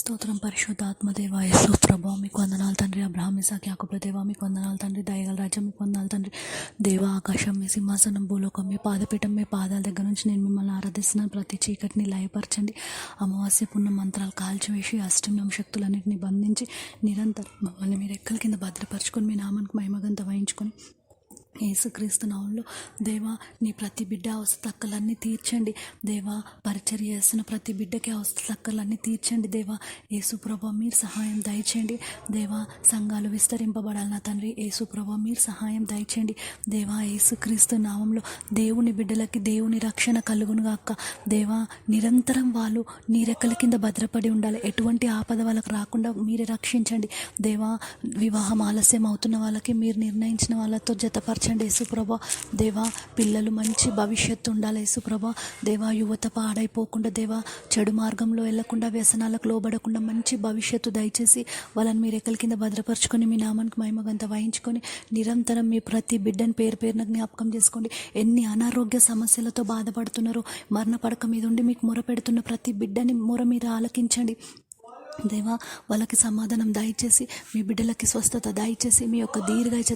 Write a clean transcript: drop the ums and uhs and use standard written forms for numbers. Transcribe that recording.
స్తోత్రం పరిశుద్ధాత్మ దేవా యేసు ప్రభా మీకు వందనాలు తండ్రి. అబ్రహాం ఇసాకి యాకోబుల దేవా మీకు వందనాలు తండ్రి. దయగల రాజ్యం మీకు వందనాలు తండ్రి. దేవా ఆకాశం మీ సింహాసనం, భూలోకం మీ పాదపీఠం, మీ పాదాల దగ్గర నుంచి నేను మిమ్మల్ని ఆరాధిస్తున్నాను. ప్రతి చీకటిని లయపరచండి. అమావాస్య పుణ్య మంత్రాలు కాల్చివేసి అష్టమ్యం శక్తులన్నింటినీ బంధించి నిరంతరం మమ్మల్ని మీరు ఎక్కల కింద భద్రపరుచుకొని మీ నామానికి మహిమగంత వహించుకొని యేసుక్రీస్తు నామంలో దేవా నీ ప్రతి బిడ్డ అవసరతక్కలన్నీ తీర్చండి. దేవా పరిచర్య చేస్తున్న ప్రతి బిడ్డకి అవసరతక్కలన్నీ తీర్చండి. దేవా యేసుప్రభ మీరు సహాయం దయచేయండి. దేవా సంఘాలు విస్తరింపబడాలి నా తండ్రి. యేసుప్రభ మీరు సహాయం దయచేయండి. దేవా యేసుక్రీస్తు నామంలో దేవుని బిడ్డలకి దేవుని రక్షణ కలుగును గాక. దేవా నిరంతరం వాళ్ళు నీ రెక్కల కింద భద్రపడి ఉండాలి. ఎటువంటి ఆపద వాళ్ళకి రాకుండా మీరే రక్షించండి. దేవా వివాహం ఆలస్యం అవుతున్న వాళ్ళకి మీరు నిర్ణయించిన వాళ్ళతో జతపరచండి యేసుప్రభ. దేవా పిల్లలు మంచి భవిష్యత్తు ఉండాలి యేసుప్రభ. దేవా యువత పాడైపోకుండా, దేవా చెడు మార్గంలో వెళ్లకుండా, వ్యసనాలకు లోబడకుండా మంచి భవిష్యత్తు దయచేసి వాళ్ళని మీరు ఎక్కల కింద భద్రపరుచుకొని మీ నామానికి మహిమగంత వహించుకొని నిరంతరం మీ ప్రతి బిడ్డని పేరు పేరున జ్ఞాపకం చేసుకోండి. ఎన్ని అనారోగ్య సమస్యలతో బాధపడుతున్నారో, మరణ పడక మీద ఉండి మీకు మొర పెడుతున్న ప్రతి బిడ్డని మొర మీరు ఆలకించండి. దేవా వాళ్ళకి సమాధానం దయచేసి, మీ బిడ్డలకి స్వస్థత దయచేసి, మీ యొక్క దీర్ఘ